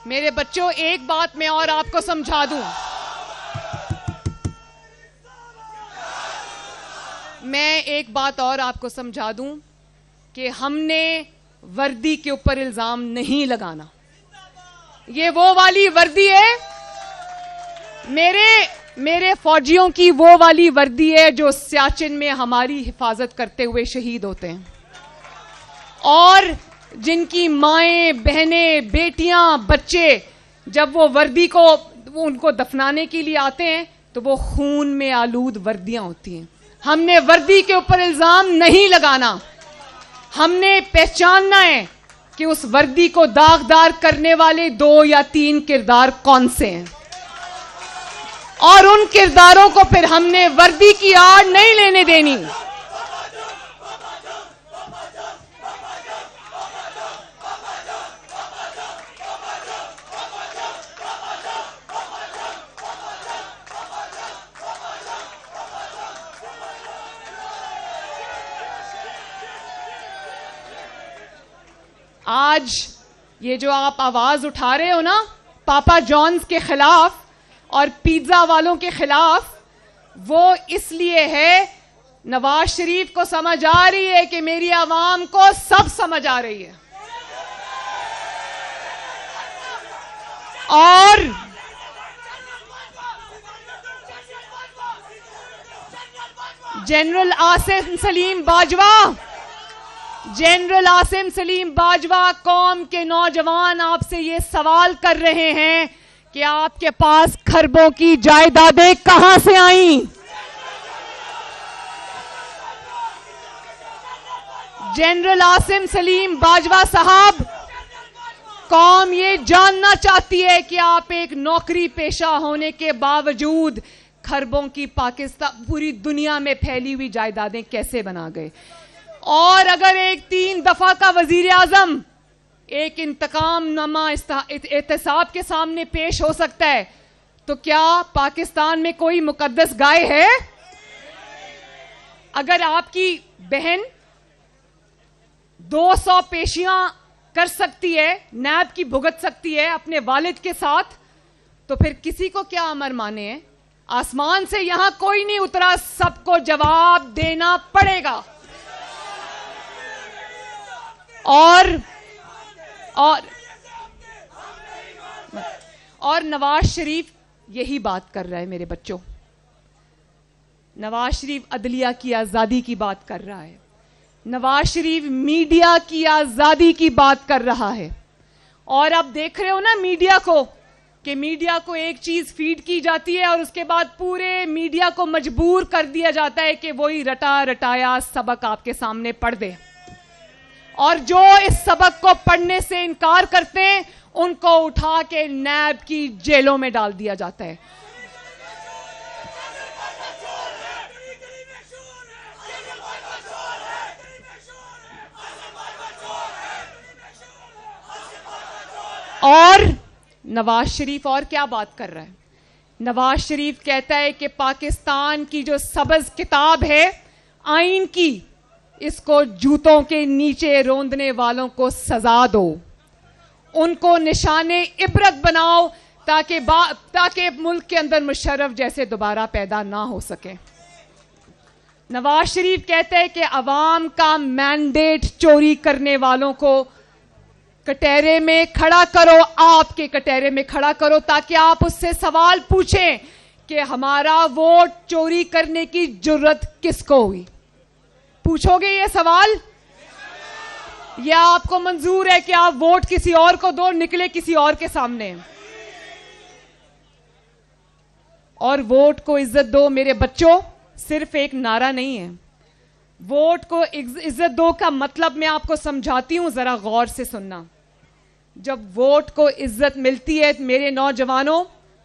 میرے بچوں ایک بات میں اور آپ کو سمجھا دوں. میں ایک بات اور آپ کو سمجھا دوں کہ ہم نے وردی کے اوپر الزام نہیں لگانا. یہ وہ والی وردی ہے, میرے فوجیوں کی وہ والی وردی ہے جو سیاچن میں ہماری حفاظت کرتے ہوئے شہید ہوتے ہیں, اور جن کی مائیں, بہنیں, بیٹیاں, بچے جب وہ وردی کو ان کو دفنانے کے لیے آتے ہیں تو وہ خون میں آلود وردیاں ہوتی ہیں. ہم نے وردی کے اوپر الزام نہیں لگانا. ہم نے پہچاننا ہے کہ اس وردی کو داغدار کرنے والے 2 یا 3 کردار کون سے ہیں, اور ان کرداروں کو پھر ہم نے وردی کی آڑ نہیں لینے دینی. آج یہ جو آپ آواز اٹھا رہے ہو نا پاپا جونز کے خلاف اور پیزا والوں کے خلاف, وہ اس لیے ہے نواز شریف کو سمجھ آ رہی ہے کہ میری عوام کو سب سمجھ آ رہی ہے. اور جنرل عاصم سلیم باجوہ قوم کے نوجوان آپ سے یہ سوال کر رہے ہیں کہ آپ کے پاس کھربوں کی جائیدادیں کہاں سے آئیں؟ جنرل عاصم سلیم باجوہ صاحب, قوم یہ جاننا چاہتی ہے کہ آپ ایک نوکری پیشہ ہونے کے باوجود کھربوں کی پوری دنیا میں پھیلی ہوئی جائیدادیں کیسے بنا گئے. اور اگر ایک 3 دفعہ کا وزیر اعظم ایک انتقام نامہ احتساب کے سامنے پیش ہو سکتا ہے تو کیا پاکستان میں کوئی مقدس گائے ہے؟ اگر آپ کی بہن 200 پیشیاں کر سکتی ہے, نیب کی بھگت سکتی ہے اپنے والد کے ساتھ, تو پھر کسی کو کیا امر مانے ہیں؟ آسمان سے یہاں کوئی نہیں اترا, سب کو جواب دینا پڑے گا. اور نواز شریف یہی بات کر رہا ہے میرے بچوں. نواز شریف عدلیہ کی آزادی کی بات کر رہا ہے. نواز شریف میڈیا کی آزادی کی بات کر رہا ہے. اور آپ دیکھ رہے ہو نا میڈیا کو, کہ میڈیا کو ایک چیز فیڈ کی جاتی ہے اور اس کے بعد پورے میڈیا کو مجبور کر دیا جاتا ہے کہ وہی رٹا رٹایا سبق آپ کے سامنے پڑھ دے. اور جو اس سبق کو پڑھنے سے انکار کرتے ہیں ان کو اٹھا کے نیب کی جیلوں میں ڈال دیا جاتا ہے. اور نواز شریف اور کیا بات کر رہا ہے؟ نواز شریف کہتا ہے کہ پاکستان کی جو سبز کتاب ہے آئین کی, اس کو جوتوں کے نیچے روندنے والوں کو سزا دو, ان کو نشانے عبرت بناؤ تاکہ ملک کے اندر مشرف جیسے دوبارہ پیدا نہ ہو سکے. نواز شریف کہتے ہیں کہ عوام کا مینڈیٹ چوری کرنے والوں کو کٹہرے میں کھڑا کرو, آپ کے کٹہرے میں کھڑا کرو, تاکہ آپ اس سے سوال پوچھیں کہ ہمارا ووٹ چوری کرنے کی جرت کس کو ہوئی. پوچھو گے یہ سوال؟ یا آپ کو منظور ہے کہ آپ ووٹ کسی اور کو دو, نکلے کسی اور کے سامنے؟ اور ووٹ کو عزت دو میرے بچوں صرف ایک نعرہ نہیں ہے. ووٹ کو عزت دو کا مطلب میں آپ کو سمجھاتی ہوں, ذرا غور سے سننا. جب ووٹ کو عزت ملتی ہے میرے نوجوانوں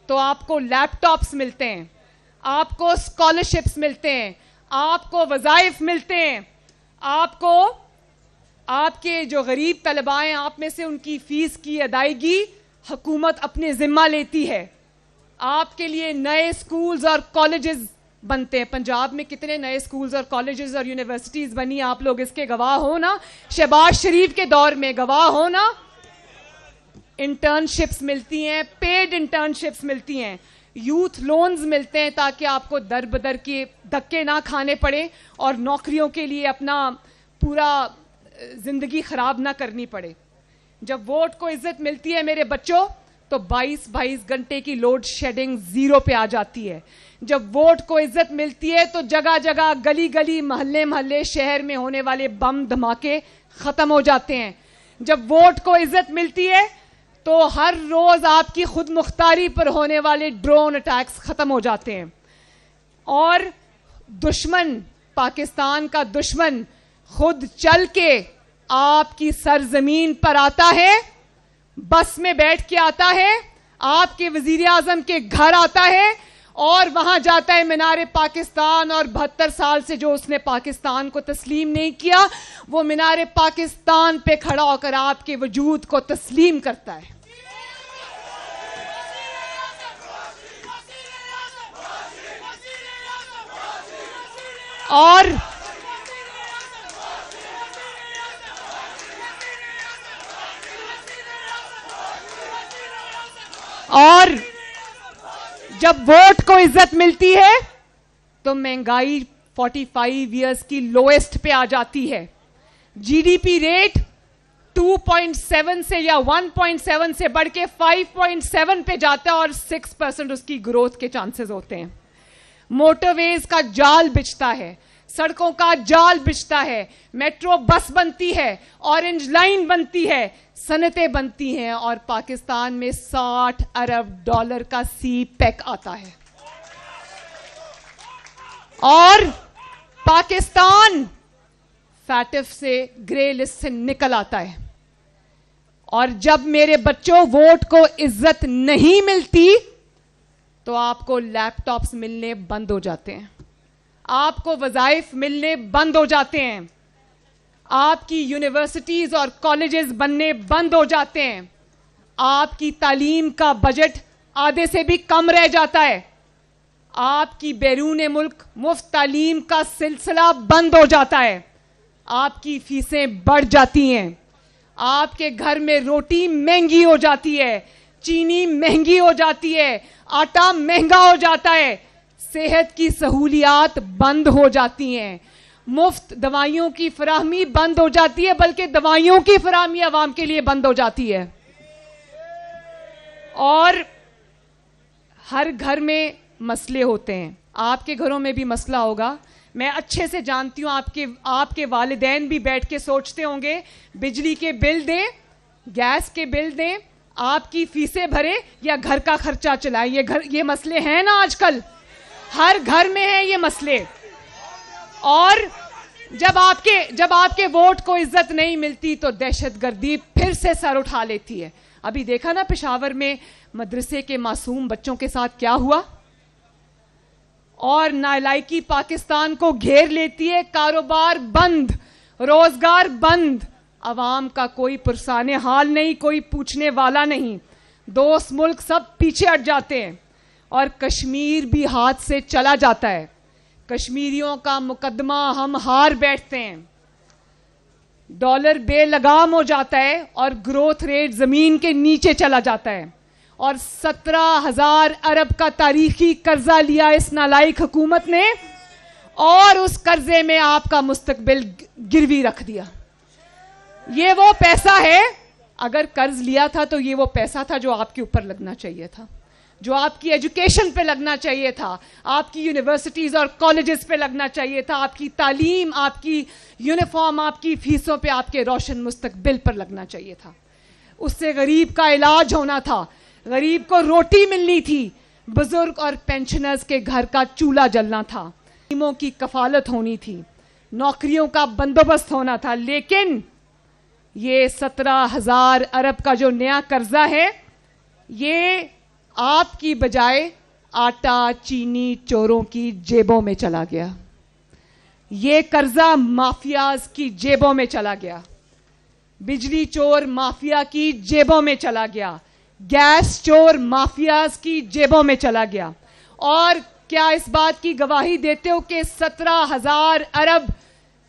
تو آپ کو لیپ ٹاپس ملتے ہیں, آپ کو اسکالرشپس ملتے ہیں, آپ کو وظائف ملتے ہیں, آپ کو آپ کے جو غریب طلباء ہیں آپ میں سے ان کی فیس کی ادائیگی حکومت اپنے ذمہ لیتی ہے. آپ کے لیے نئے سکولز اور کالجز بنتے ہیں. پنجاب میں کتنے نئے سکولز اور کالجز اور یونیورسٹیز بنی, آپ لوگ اس کے گواہ ہو نا. شہباز شریف کے دور میں گواہ ہو نا. انٹرنشپس ملتی ہیں, پیڈ انٹرنشپس ملتی ہیں, یوتھ لونز ملتے ہیں تاکہ آپ کو در بدر کے دھکے نہ کھانے پڑے اور نوکریوں کے لیے اپنا پورا زندگی خراب نہ کرنی پڑے. جب ووٹ کو عزت ملتی ہے میرے بچوں تو 22 گھنٹے کی لوڈ شیڈنگ زیرو پہ آ جاتی ہے. جب ووٹ کو عزت ملتی ہے تو جگہ جگہ گلی گلی محلے محلے شہر میں ہونے والے بم دھماکے ختم ہو جاتے ہیں. جب ووٹ کو عزت ملتی ہے تو ہر روز آپ کی خود مختاری پر ہونے والے ڈرون اٹیکس ختم ہو جاتے ہیں. اور دشمن, پاکستان کا دشمن خود چل کے آپ کی سرزمین پر آتا ہے, بس میں بیٹھ کے آتا ہے, آپ کے وزیر اعظم کے گھر آتا ہے اور وہاں جاتا ہے مینار پاکستان, اور 72 سال سے جو اس نے پاکستان کو تسلیم نہیں کیا وہ مینار پاکستان پہ کھڑا ہو کر آپ کے وجود کو تسلیم کرتا ہے. اور جب ووٹ کو عزت ملتی ہے تو مہنگائی 45 ایئرز کی لوئسٹ پہ آ جاتی ہے. جی ڈی پی ریٹ 2.7 سے یا 1.7 سے بڑھ کے 5.7 پہ جاتا ہے اور 6% اس کی گروتھ کے چانسز ہوتے ہیں. موٹر ویز کا جال بچھتا ہے, سڑکوں کا جال بچھتا ہے, میٹرو بس بنتی ہے, اورنج لائن بنتی ہے, صنعتیں بنتی ہیں, اور پاکستان میں $60 ارب کا سی پیک آتا ہے. اور پاکستان فیٹف سے گرے لسٹ سے نکل آتا ہے. اور جب میرے بچوں ووٹ کو عزت نہیں ملتی تو آپ کو لیپ ٹاپس ملنے بند ہو جاتے ہیں, آپ کو وظائف ملنے بند ہو جاتے ہیں, آپ کی یونیورسٹیز اور کالجز بننے بند ہو جاتے ہیں, آپ کی تعلیم کا بجٹ آدھے سے بھی کم رہ جاتا ہے, آپ کی بیرون ملک مفت تعلیم کا سلسلہ بند ہو جاتا ہے, آپ کی فیسیں بڑھ جاتی ہیں, آپ کے گھر میں روٹی مہنگی ہو جاتی ہے, چینی مہنگی ہو جاتی ہے, آٹا مہنگا ہو جاتا ہے, صحت کی سہولیات بند ہو جاتی ہیں, مفت دوائیوں کی فراہمی بند ہو جاتی ہے, بلکہ دوائیوں کی فراہمی عوام کے لیے بند ہو جاتی ہے. اور ہر گھر میں مسئلے ہوتے ہیں, آپ کے گھروں میں بھی مسئلہ ہوگا, میں اچھے سے جانتی ہوں. آپ کے والدین بھی بیٹھ کے سوچتے ہوں گے بجلی کے بل دیں, گیس کے بل دیں, آپ کی فیسیں بھرے یا گھر کا خرچہ چلائیں. یہ مسئلے ہیں نا آج کل, ہر گھر میں ہیں یہ مسئلے. اور جب آپ کے ووٹ کو عزت نہیں ملتی تو دہشت گردی پھر سے سر اٹھا لیتی ہے. ابھی دیکھا نا پشاور میں مدرسے کے معصوم بچوں کے ساتھ کیا ہوا, اور نالائکی پاکستان کو گھیر لیتی ہے. کاروبار بند, روزگار بند, عوام کا کوئی پرسان حال نہیں, کوئی پوچھنے والا نہیں, دوست ملک سب پیچھے ہٹ جاتے ہیں, اور کشمیر بھی ہاتھ سے چلا جاتا ہے. کشمیریوں کا مقدمہ ہم ہار بیٹھتے ہیں, ڈالر بے لگام ہو جاتا ہے اور گروتھ ریٹ زمین کے نیچے چلا جاتا ہے, اور 17,000 ارب کا تاریخی قرضہ لیا اس نالائق حکومت نے, اور اس قرضے میں آپ کا مستقبل گروی رکھ دیا. یہ وہ پیسہ ہے, اگر قرض لیا تھا تو یہ وہ پیسہ تھا جو آپ کے اوپر لگنا چاہیے تھا, جو آپ کی ایجوکیشن پہ لگنا چاہیے تھا, آپ کی یونیورسٹیز اور کالجز پہ لگنا چاہیے تھا, آپ کی تعلیم, آپ کی یونیفارم, آپ کی فیسوں پہ, آپ کے روشن مستقبل پر لگنا چاہیے تھا. اس سے غریب کا علاج ہونا تھا, غریب کو روٹی ملنی تھی, بزرگ اور پینشنرز کے گھر کا چولہا جلنا تھا, یتیموں کی کفالت ہونی تھی, نوکریوں کا بندوبست ہونا تھا. لیکن یہ 17,000 ارب کا جو نیا قرضہ ہے یہ آپ کی بجائے آٹا چینی چوروں کی جیبوں میں چلا گیا. یہ قرضہ مافیاز کی جیبوں میں چلا گیا, بجلی چور مافیا کی جیبوں میں چلا گیا, گیس چور مافیاز کی جیبوں میں چلا گیا. اور کیا اس بات کی گواہی دیتے ہو کہ 17,000 ارب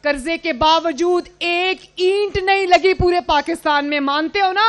قرضے کے باوجود ایک اینٹ نہیں لگی پورے پاکستان میں؟ مانتے ہو نا؟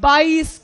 22